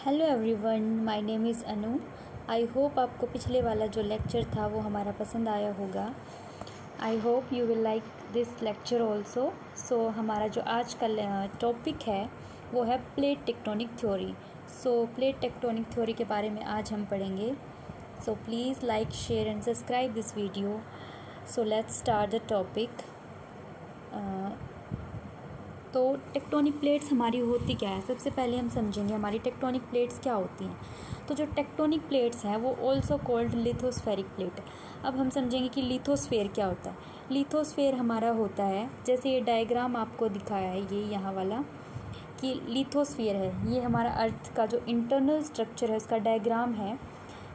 Hello everyone, my name is Anu. I hope आपको पिछले वाला जो लेक्चर था वो हमारा पसंद आया होगा। I hope you will like this lecture also. So हमारा जो आज का टॉपिक है वो है plate tectonic theory. So plate tectonic theory के बारे में आज हम पढ़ेंगे। So please like, share and subscribe this video. So let's start the topic. तो टेक्टोनिक प्लेट्स हमारी होती क्या है, सबसे पहले हम समझेंगे हमारी टेक्टोनिक प्लेट्स क्या होती हैं। तो जो टेक्टोनिक प्लेट्स हैं वो ऑल्सो कॉल्ड लिथोस्फेरिक प्लेट। अब हम समझेंगे कि लिथोस्फेयर क्या होता है। लिथोस्फेयर हमारा होता है, जैसे ये डायग्राम आपको दिखाया है, ये यहाँ वाला कि लिथोस्फेयर है, ये हमारा अर्थ का जो इंटरनल स्ट्रक्चर है उसका डायग्राम है।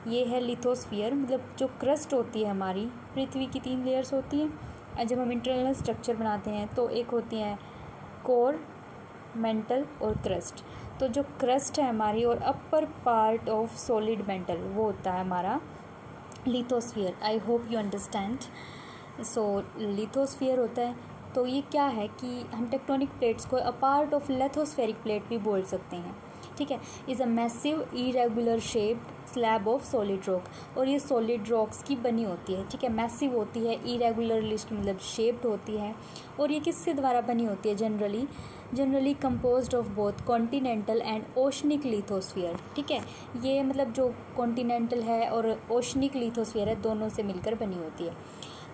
ये है लिथोस्फियर, मतलब जो क्रस्ट होती है हमारी पृथ्वी की 3 लेयर्स होती हैं। और जब हम इंटरनल स्ट्रक्चर बनाते हैं तो एक होती हैं कोर, मेंटल और क्रस्ट। तो जो क्रस्ट है हमारी और upper part of solid mental वो होता है हमारा lithosphere. I hope you understand. So lithosphere होता है, तो ये क्या है कि हम टेक्टोनिक प्लेट्स को a part of lithospheric plate भी बोल सकते हैं। ठीक है, is a massive irregular shaped slab of solid rock. और ये सॉलिड रॉक्स की बनी होती है। ठीक है, मैसिव होती है, इरेगुलरली मतलब शेप्ड होती है। और ये किसके द्वारा बनी होती है? Generally composed of both continental and oceanic lithosphere. ठीक है, ये मतलब जो कॉन्टिनेंटल है और ओशनिक लिथोस्फियर है दोनों से मिलकर बनी होती है।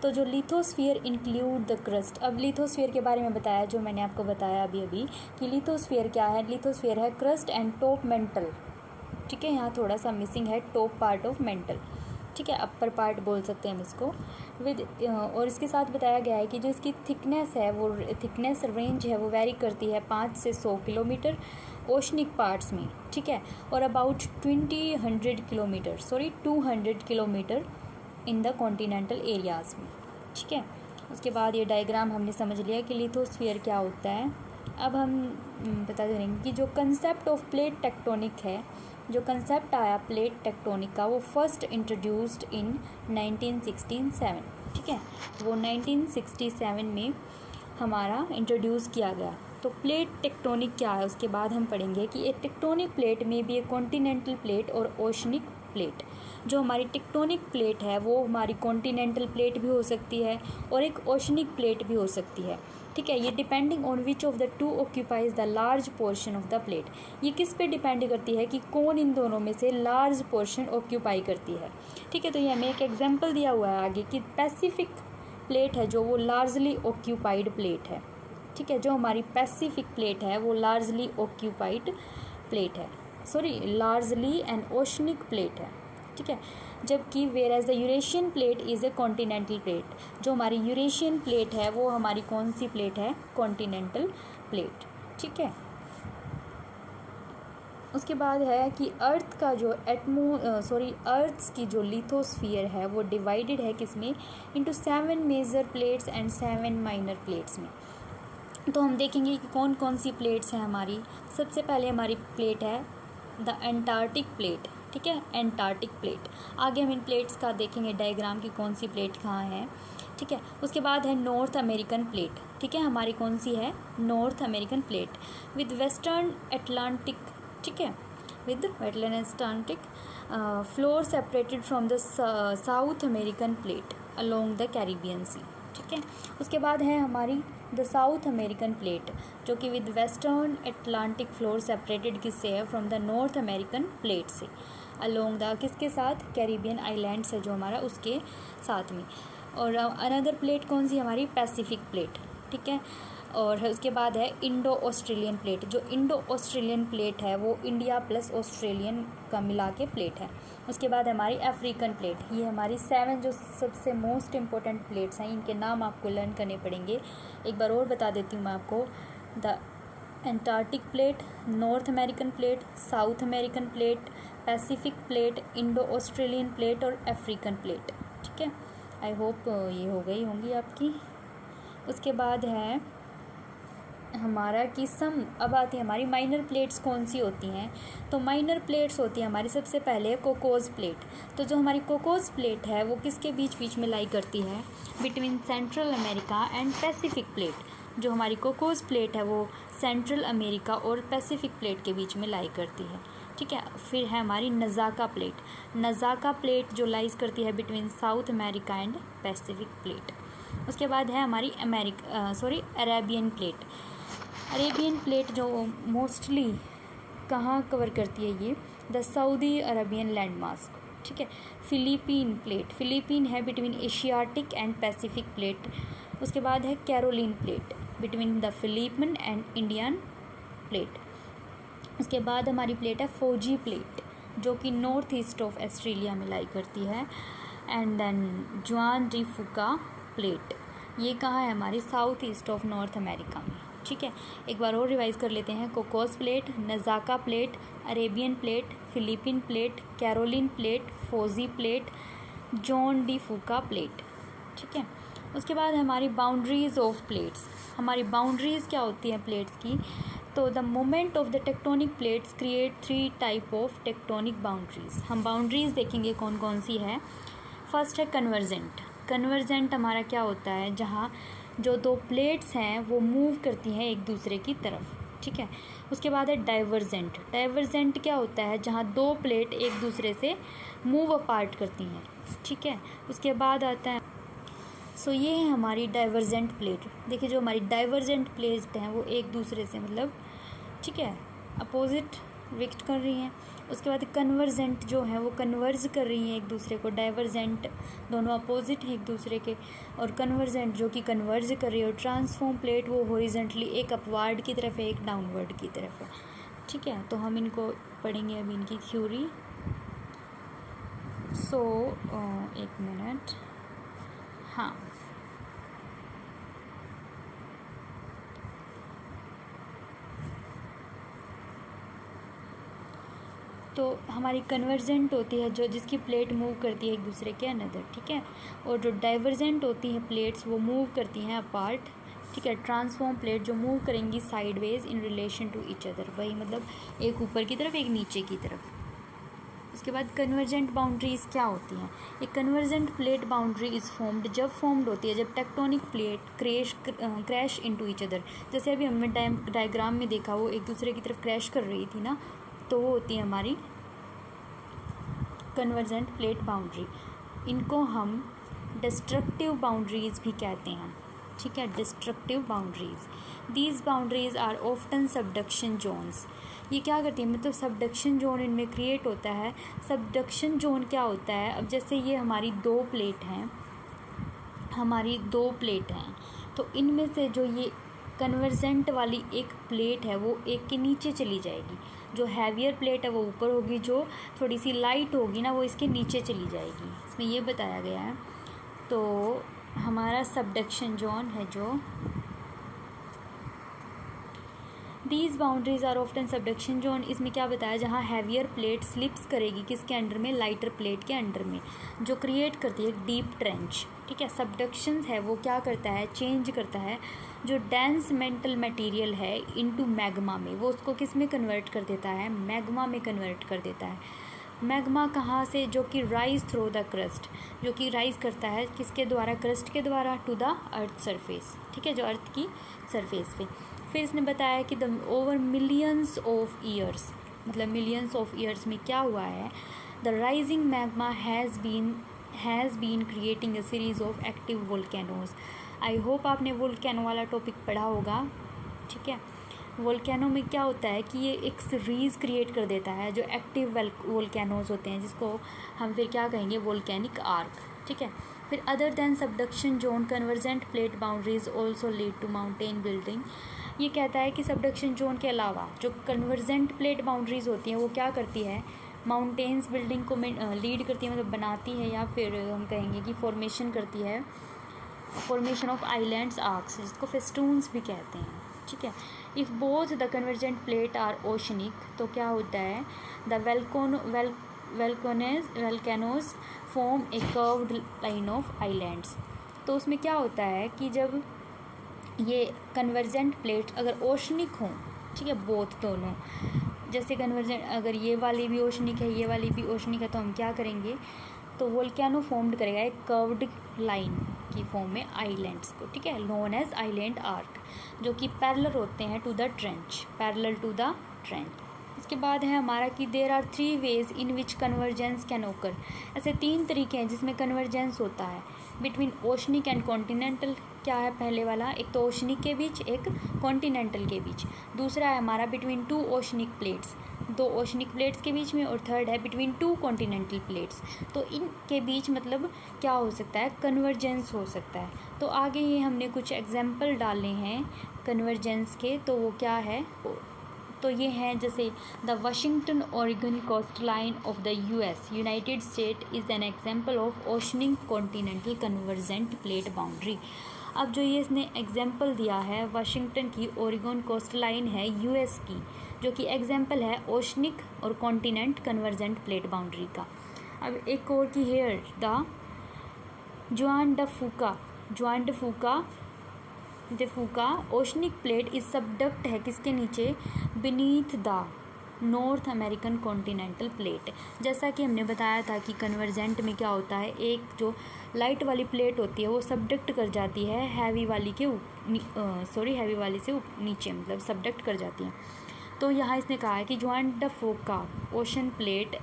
तो जो लिथोस्फियर इंक्लूड द क्रस्ट। अब लिथोस्फियर के बारे में बताया, जो मैंने आपको बताया अभी कि लिथोस्फियर क्या है। लिथोस्फियर है क्रस्ट एंड टॉप मेंटल। ठीक है, यहाँ थोड़ा सा मिसिंग है, टॉप पार्ट ऑफ मेंटल। ठीक है, अपर पार्ट बोल सकते हैं हम इसको विद। और इसके साथ बताया गया है कि जो इसकी थिकनेस है वो थिकनेस रेंज है वो वेरी करती है 5 से 100 किलोमीटर ओशनिक पार्ट्स में। ठीक है, और about 200 kilometre in the continental areas में। ठीक है, उसके बाद ये डायग्राम हमने समझ लिया कि लिथोस्फियर क्या होता है। अब हम बता देंगे कि जो कंसेप्ट ऑफ प्लेट टेक्टोनिक है, जो कंसेप्ट आया प्लेट टेक्टोनिक का, वो फर्स्ट इंट्रोड्यूस्ड इन 1967। ठीक है, वो 1967 में हमारा इंट्रोड्यूस किया गया। तो प्लेट टेक्टोनिक क्या है उसके बाद हम पढ़ेंगे कि एक टेक्टोनिक प्लेट में भी एक कॉन्टिनेंटल प्लेट और ओशनिक प्लेट। जो हमारी टेक्टोनिक प्लेट है वो हमारी कॉन्टिनेंटल प्लेट भी हो सकती है और एक ओशनिक प्लेट भी हो सकती है। ठीक है, ये depending on which of the two occupies the large portion of the plate. ये किस पे डिपेंड करती है कि कौन इन दोनों में से लार्ज पोर्शन ऑक्यूपाई करती है। ठीक है, तो ये हमें एक एग्जांपल दिया हुआ है आगे कि पैसिफिक प्लेट है जो वो लार्जली ऑक्यूपाइड प्लेट है। ठीक है, जो हमारी पैसिफिक प्लेट है वो लार्जली ऑक्यूपाइड प्लेट है, लार्जली एंड ओशनिक प्लेट है। ठीक है, जबकि whereas the Eurasian plate is a continental plate. जो हमारी यूरेशियन प्लेट है वो हमारी कौन सी प्लेट है? Continental plate. ठीक है, उसके बाद है कि अर्थ का जो अर्थ्स की जो लिथोस्फियर है वो डिवाइडेड है किसमें? Into 7 major plates and 7 minor plates में। तो हम देखेंगे कि कौन कौन सी प्लेट्स हैं हमारी। सबसे पहले हमारी प्लेट है द एंटार्क्टिक प्लेट। ठीक है, एंटार्क्टिक प्लेट। आगे हम इन प्लेट्स का देखेंगे डायग्राम की कौन सी प्लेट कहाँ है। ठीक है, उसके बाद है नॉर्थ अमेरिकन प्लेट। ठीक है, हमारी कौन सी है? North American plate with western Atlantic. ठीक है, with western Atlantic floor separated from the South American plate along the Caribbean Sea. ठीक है, उसके बाद है हमारी द साउथ अमेरिकन प्लेट जो कि with western Atlantic floor separated किससे है? From the North American plate से अलोंग द किसके साथ? कैरिबियन आइलैंड्स है जो हमारा उसके साथ में। और अनदर प्लेट कौन सी? हमारी पैसिफिक प्लेट। ठीक है, और उसके बाद है इंडो ऑस्ट्रेलियन प्लेट। जो इंडो ऑस्ट्रेलियन प्लेट है वो इंडिया प्लस ऑस्ट्रेलियन का मिला के प्लेट है। उसके बाद हमारी अफ्रीकन प्लेट। ये हमारी 7 जो सबसे मोस्ट इम्पोर्टेंट प्लेट्स हैं, इनके नाम आपको लर्न करने पड़ेंगे। एक बार और बता देती हूँ मैं आपको। The Antarctic plate, north American plate, south American plate, Pacific plate, Indo Australian plate और अफ्रीकन प्लेट। ठीक है, आई होप ये हो गई होंगी आपकी। उसके बाद है हमारा कि अब आती है हमारी माइनर प्लेट्स कौन सी होती हैं। तो माइनर प्लेट्स होती है हमारी सबसे पहले कोकोज प्लेट। तो जो हमारी कोकोज प्लेट है वो किसके बीच में लाई करती है? Between central America and Pacific plate. जो हमारी कोकोज प्लेट है वो सेंट्रल अमेरिका और पैसिफिक प्लेट के बीच में लाई करती है। ठीक है। फिर है हमारी नज़ाका प्लेट। नज़ाका प्लेट जो लाइज करती है between South America and Pacific plate. उसके बाद है हमारी अरेबियन प्लेट। अरेबियन प्लेट जो मोस्टली कहाँ कवर करती है ये, the Saudi Arabian land mass. ठीक है। फिलीपीन प्लेट, फिलीपीन है between Asiatic and Pacific plate. उसके बाद है Caroline plate between the Philippine and Indian plate. उसके बाद हमारी प्लेट है फोजी प्लेट जो कि नॉर्थ ईस्ट ऑफ ऑस्ट्रेलिया में लाई करती है। एंड देन जुआन डी फुका प्लेट, ये कहाँ है हमारी south east of north America में। ठीक है, एक बार और रिवाइज कर लेते हैं। Cocos plate, Nazca plate, Arabian plate, Philippine plate, Caroline plate, Fiji plate, Juan de Fuca plate. ठीक है। उसके बाद हमारी बाउंड्रीज ऑफ प्लेट्स। हमारी बाउंड्रीज क्या होती हैं प्लेट्स की, तो the moment of the tectonic plates create 3 type of tectonic boundaries. हम बाउंड्रीज देखेंगे कौन कौन सी है। फर्स्ट है कन्वर्जेंट। कन्वर्जेंट हमारा क्या होता है, जहाँ जो दो प्लेट्स हैं वो मूव करती हैं एक दूसरे की तरफ। ठीक है। उसके बाद है डाइवर्जेंट। डाइवर्जेंट क्या होता है, जहाँ दो प्लेट एक दूसरे से मूव अपार्ट करती हैं। ठीक है। उसके बाद आता है ये है हमारी डाइवर्जेंट प्लेट। देखिए जो हमारी डाइवर्जेंट प्लेट हैं वो एक दूसरे से मतलब ठीक है अपोजिट रिएक्ट कर रही हैं। उसके बाद कन्वर्जेंट जो है वो कन्वर्ज कर रही हैं एक दूसरे को। डाइवर्जेंट दोनों अपोजिट हैं एक दूसरे के, और कन्वर्जेंट जो कि कन्वर्ज कर रही है। और ट्रांसफॉर्म प्लेट वो हॉरिजेंटली एक अपवर्ड की तरफ है, एक डाउनवर्ड की तरफ है। ठीक है, तो हम इनको पढ़ेंगे अभी इनकी थ्योरी। एक मिनट, हाँ तो हमारी कन्वर्जेंट होती है जो जिसकी प्लेट मूव करती है एक दूसरे के अनदर। ठीक है। और जो डाइवर्जेंट होती हैं प्लेट्स वो मूव करती हैं अपार्ट। ठीक है। ट्रांसफॉर्म प्लेट जो मूव करेंगी sideways in relation to each other, वही मतलब एक ऊपर की तरफ एक नीचे की तरफ। उसके बाद कन्वर्जेंट बाउंड्रीज क्या होती हैं। एक convergent plate boundary is formed जब फॉर्म्ड होती है जब tectonic plate crash into each other. जैसे अभी हमने डायग्राम में देखा वो एक दूसरे की तरफ क्रैश कर रही थी ना, तो वो होती है हमारी कन्वर्जेंट प्लेट बाउंड्री। इनको हम डिस्ट्रक्टिव बाउंड्रीज भी कहते हैं। ठीक है, destructive boundaries. These boundaries are often subduction zones. ये क्या करती है, मतलब सबडक्शन जोन इनमें क्रिएट होता है। सबडक्शन जोन क्या होता है, अब जैसे ये हमारी दो प्लेट हैं, तो इनमें से जो ये कन्वर्जेंट वाली एक प्लेट है वो एक के नीचे चली जाएगी। जो हैवियर प्लेट है वो ऊपर होगी, जो थोड़ी सी लाइट होगी ना वो इसके नीचे चली जाएगी। इसमें ये बताया गया है। तो हमारा सबडक्शन जोन है जो these boundaries are often subduction zone. इसमें क्या बताया, जहाँ हैवियर प्लेट स्लिप्स करेगी किसके अंडर में, लाइटर प्लेट के अंडर में, जो क्रिएट करती है डीप ट्रेंच। ठीक है। सबडक्शन है वो क्या करता है, चेंज करता है जो डेंस मेंटल मटेरियल है इनटू मैग्मा में, वो उसको किस में कन्वर्ट कर देता है, मैग्मा में कन्वर्ट कर देता है। मैग्मा कहाँ से, जो कि राइज थ्रू द क्रस्ट, जो कि राइज करता है किसके द्वारा, क्रस्ट के द्वारा, टू द अर्थ सरफेस। ठीक है, जो अर्थ की सरफेस पे। फिर इसने बताया कि the over millions of years, मतलब मिलियंस ऑफ ईयर्स में क्या हुआ है, the rising magma has been creating a series of active volcanoes. I hope आपने वोल्केनो वाला टॉपिक पढ़ा होगा। ठीक है। वोल्केनो में क्या होता है कि ये एक सीरीज़ क्रिएट कर देता है जो एक्टिव वोल्केनोज होते हैं, जिसको हम फिर क्या कहेंगे, वोल्केनिक आर्क। ठीक है। फिर other than subduction zone convergent plate boundaries also lead to mountain building. ये कहता है कि सबडक्शन जोन के अलावा जो कन्वर्जेंट प्लेट बाउंड्रीज होती हैं वो क्या करती है, माउंटेन्स बिल्डिंग को लीड करती है, मतलब बनाती है, या फिर हम कहेंगे कि फॉर्मेशन करती है, फॉर्मेशन ऑफ आइलैंड्स आर्क्स, जिसको फेस्टून्स भी कहते हैं। ठीक है। If both the convergent plate are oceanic, तो क्या होता है, the volcanoes form a curved line of islands. तो उसमें क्या होता है कि जब ये कन्वर्जेंट प्लेट अगर ओशनिक हों, ठीक है, बोथ दोनों, जैसे कन्वर्जेंट अगर ये वाली भी ओशनिक है ये वाली भी ओशनिक है, तो हम क्या करेंगे, तो वोल्केनो फॉर्म्ड करेगा एक कर्व्ड लाइन की फॉर्म में आइलैंड्स को। ठीक है, नोन एज आइलैंड आर्क, जो कि पैरेलल होते हैं to the trench, parallel to the trench. इसके बाद है हमारा कि there are 3 ways in which convergence can occur. ऐसे 3 तरीके हैं जिसमें कन्वर्जेंस होता है बिटवीन ओशनिक एंड कॉन्टिनेंटल। क्या है पहले वाला? एक तो ओशनिक के बीच, एक कॉन्टिनेंटल के बीच। दूसरा है हमारा between 2 oceanic plates, 2 oceanic plates के बीच में। और थर्ड है बिटवीन 2 कॉन्टिनेंटल प्लेट्स। तो इनके बीच मतलब क्या हो सकता है? कन्वर्जेंस हो सकता है। तो आगे ये हमने कुछ एग्जाम्पल डाले हैं कन्वर्जेंस के, तो वो क्या है? तो ये हैं जैसे the Washington Oregon coast line of the US United State is an example of oceanic continental convergent plate boundary. अब जो ये इसने एग्जाम्पल दिया है वाशिंगटन की ओरेगन कोस्ट लाइन है यूएस की, जो कि एग्जाम्पल है ओशनिक और कॉन्टिनेंट कन्वर्जेंट प्लेट बाउंड्री का। अब एक और की हेयर द जुआन ड फूका ओशनिक प्लेट इस सबडक्ट है किसके नीचे? Beneath the North American continental plate. जैसा कि हमने बताया था कि कन्वर्जेंट में क्या होता है, एक जो लाइट वाली प्लेट होती है वो सबडक्ट कर जाती है हैवी वाली से नीचे, मतलब सबडक्ट कर जाती है। तो यहाँ इसने कहा है कि जुआन ड फूका ओशन प्लेट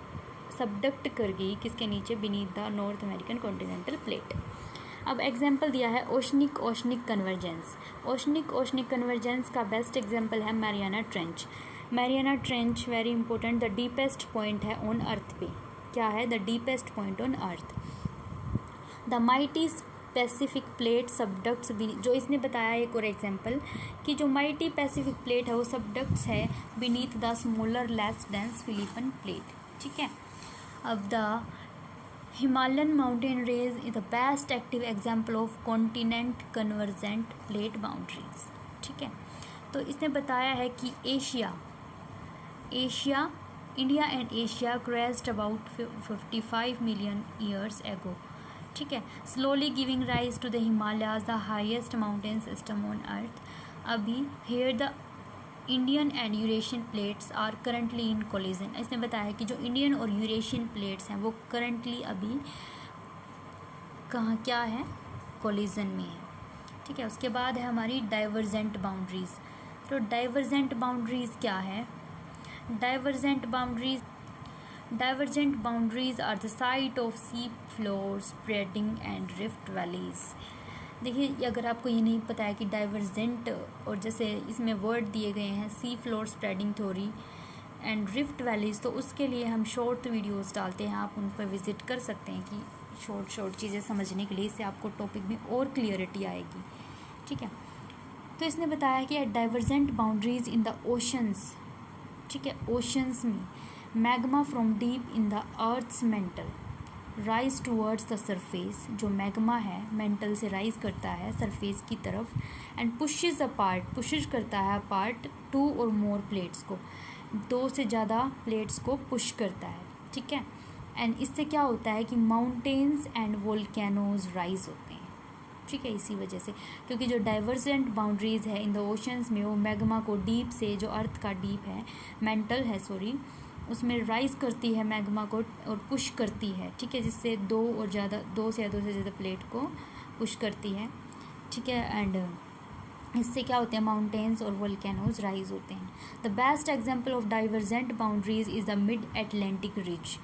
सबडक्ट कर गई किसके नीचे? Beneath the North American continental plate. अब एग्जाम्पल दिया है ओशनिक कन्वर्जेंस। ओशनिक कन्वर्जेंस का बेस्ट एग्जाम्पल है Mariana trench. Mariana trench very important, the deepest point है ऑन अर्थ पे। क्या है? The deepest point on earth. The mighty Pacific plate subducts, जो इसने बताया एक और एग्जाम्पल कि जो माइटी पैसिफिक प्लेट है वो सबडक्ट्स है beneath the smaller less dense Philippine plate. ठीक है। अब the Himalayan mountain range is the best active example of continent convergent plate boundaries. ठीक है। तो इसने बताया है कि India and Asia crashed about 55 million years ago. ठीक है। Slowly giving rise to the Himalayas, the highest mountain system on earth. अभी here the Indian and Eurasian plates are currently in collision. इसने बताया कि जो इंडियन और यूरेशियन प्लेट्स हैं वो करंटली अभी कहाँ क्या है? कोलिजन में है। ठीक है। उसके बाद है हमारी डाइवर्जेंट बाउंड्रीज। तो डाइवर्जेंट बाउंड्रीज क्या है? Divergent boundaries are the site of sea floor spreading and rift valleys. देखिए, अगर आपको ये नहीं पता है कि डाइवर्जेंट और जैसे इसमें वर्ड दिए गए हैं सी floor spreading theory and rift valleys, तो उसके लिए हम शॉर्ट वीडियोस डालते हैं, आप उन पर विजिट कर सकते हैं कि शॉर्ट चीज़ें समझने के लिए, इससे आपको टॉपिक में और क्लियरिटी आएगी। ठीक है। तो इसने बताया कि at divergent boundaries in the oceans. ठीक है। ओशंस में magma from deep in the earth's mantle rise towards the surface. जो मैग्मा है मेंटल से राइज करता है सरफेस की तरफ एंड पुशेज करता है अपार्ट 2 और मोर प्लेट्स को, 2 से ज़्यादा प्लेट्स को पुश करता है। ठीक है। एंड इससे क्या होता है कि माउंटेन्स एंड वोल्केनोज राइज होते हैं। ठीक है। इसी वजह से, क्योंकि जो डाइवर्जेंट बाउंड्रीज है इन द ओशंस में वो मैग्मा को डीप से, जो अर्थ का डीप है मेंटल है उसमें राइज करती है मैग्मा को और पुश करती है। ठीक है। जिससे 2 से ज़्यादा प्लेट को पुश करती है। ठीक है। एंड इससे क्या होते हैं? माउंटेन्स और वोल्केनोज राइज होते हैं। The best example of divergent boundaries is the mid Atlantic ridge.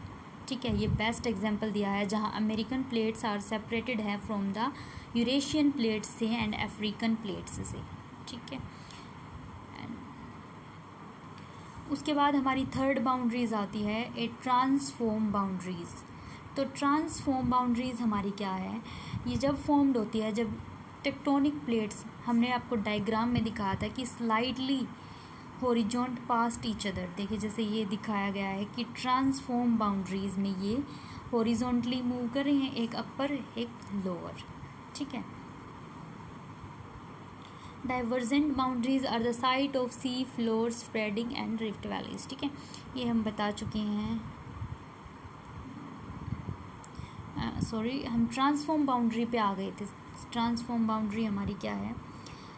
ठीक है। ये बेस्ट एग्जाम्पल दिया है जहाँ अमेरिकन प्लेट्स आर सेपरेटेड है फ्रॉम द यूरेशियन प्लेट्स से एंड अफ्रीकन प्लेट्स से। ठीक है। उसके बाद हमारी थर्ड बाउंड्रीज आती है ए ट्रांसफॉर्म बाउंड्रीज। तो ट्रांसफॉर्म बाउंड्रीज हमारी क्या है? ये जब फॉर्म्ड होती है, जब टेक्टोनिक प्लेट्स, हमने आपको डायग्राम में दिखाया था कि स्लाइडली हॉरिजॉन्ट पास्ट ईच अदर। देखिए, जैसे ये दिखाया गया है कि ट्रांसफॉर्म बाउंड्रीज में ये हॉरिजॉन्टली मूव कर रहे हैं, एक अपर एक लोअर। ठीक है। Divergent boundaries are the site of sea floor spreading and rift valleys. ठीक है। ये हम बता चुके हैं। हम ट्रांसफॉर्म बाउंड्री पे आ गए थे। ट्रांसफॉर्म बाउंड्री हमारी क्या है?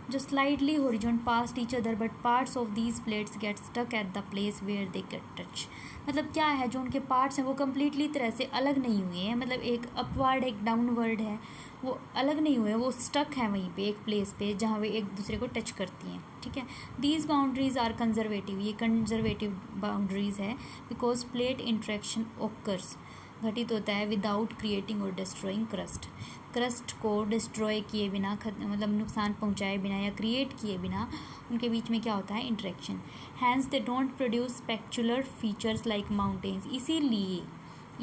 जो slide horizontally past each other but parts of these plates get stuck at the place where they get touch. मतलब क्या है, जो उनके पार्ट्स हैं वो कम्प्लीटली तरह से अलग नहीं हुए हैं, मतलब एक अपवर्ड एक डाउनवर्ड है, वो अलग नहीं हुए, वो स्टक है वहीं पे एक प्लेस पे जहाँ वे एक दूसरे को टच करती हैं। ठीक है, दीज बाउंड्रीज आर कंजर्वेटिव, ये कंजर्वेटिव बाउंड्रीज है बिकॉज प्लेट इंट्रैक्शन ओकर्स, घटित होता है विदाउट क्रिएटिंग और डिस्ट्रॉइंग क्रस्ट, क्रस्ट को डिस्ट्रॉय किए बिना, मतलब नुकसान पहुंचाए बिना या क्रिएट किए बिना उनके बीच में क्या होता है, interaction. Hence they don't produce spectacular features like mountains, इसीलिए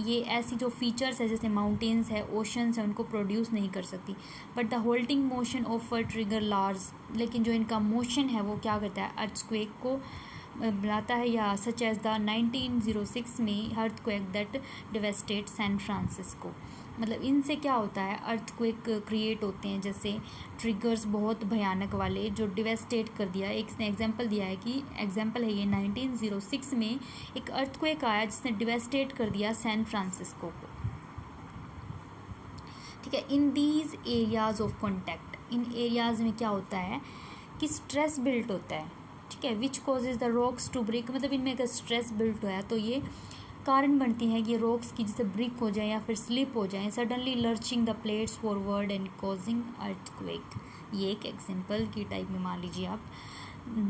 ये ऐसी जो फीचर्स है जैसे माउंटेन्स है, ओशंस है, उनको प्रोड्यूस नहीं कर सकती। But the holding motion of a trigger large, लेकिन जो इनका मोशन है वो क्या करता है, अर्थक्वेक को बुलाता है, या सच एज द 1906 में अर्थक्वेक दैट डिवेस्टेट सैन फ्रांसिस्को। मतलब इनसे क्या होता है, अर्थक्वेक क्रिएट होते हैं, जैसे ट्रिगर्स बहुत भयानक वाले जो डिवेस्टेट कर दिया। एक इसने एग्जांपल दिया है कि एग्जांपल है ये 1906 में एक अर्थक्वेक आया जिसने डिवेस्टेट कर दिया सैन फ्रांसिस्को को। ठीक है, in these areas of contact, in areas में क्या होता है कि स्ट्रेस बिल्ट होता है। ठीक है, which causes the rocks to break, मतलब इनमें अगर स्ट्रेस बिल्ट हुआ है तो ये कारण बनती है कि रॉक्स की जैसे ब्रिक हो जाए या फिर स्लिप हो जाए, suddenly lurching the plates forward and causing earthquake. ये एक एग्जांपल की टाइप में मान लीजिए आप।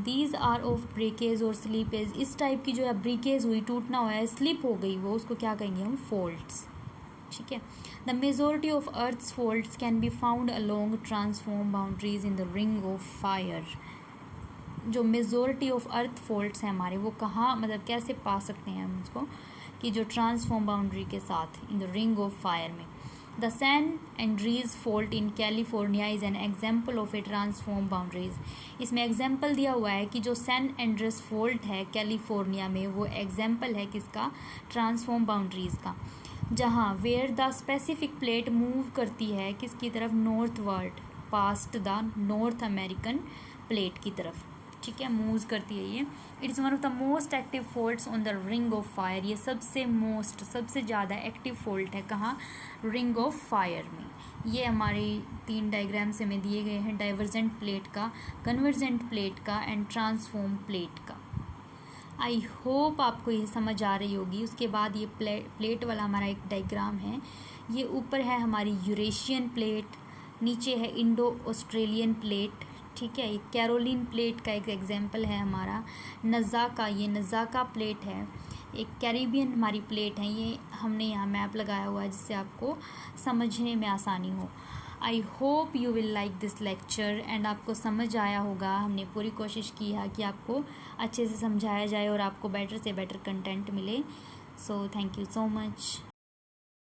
दीज आर ऑफ ब्रेकेज और स्लीपेज, इस टाइप की जो है ब्रेकेज हुई, टूटना हुआ है, स्लिप हो गई, वो उसको क्या कहेंगे हम, फॉल्ट्स। ठीक है, the majority of earth's faults can be found along transform boundaries in the ring of fire. जो मेजोरिटी ऑफ अर्थ फॉल्ट्स हैं हमारे, वो कहाँ, मतलब कैसे पा सकते हैं हम उसको, कि जो ट्रांसफॉर्म बाउंड्री के साथ in the ring of fire में। The San Andreas fault in California is an example of a transform boundaries. इसमें एग्जाम्पल दिया हुआ है कि जो सैन एंड्रीज फॉल्ट है कैलिफोर्निया में, वो एग्जाम्पल है किसका, ट्रांसफॉर्म बाउंड्रीज का, जहाँ where the specific plate move करती है किसकी तरफ, northward, past the North American plate की तरफ। ठीक है, मूव करती है ये। It is one of the most active faults on the ring of fire, ये सबसे ज़्यादा एक्टिव फॉल्ट है कहाँ, रिंग ऑफ फायर में। ये हमारे 3 डायग्राम्स में दिए गए हैं, डाइवर्जेंट प्लेट का, कन्वर्जेंट प्लेट का एंड ट्रांसफॉर्म प्लेट का। आई होप आपको ये समझ आ रही होगी। उसके बाद ये प्लेट वाला हमारा एक डायग्राम है, ये ऊपर है हमारी यूरेशियन प्लेट, नीचे है इंडो ऑस्ट्रेलियन प्लेट। ठीक है, ये कैरोलिन प्लेट का एक एग्जाम्पल है हमारा, नज़ाका, ये नज़ाका प्लेट है, एक कैरिबियन हमारी प्लेट है। ये हमने यहाँ मैप लगाया हुआ है जिससे आपको समझने में आसानी हो। आई hope you will like this lecture and आपको समझ आया होगा। हमने पूरी कोशिश की है कि आपको अच्छे से समझाया जाए और आपको बेटर से बेटर कंटेंट मिले। So thank you so much.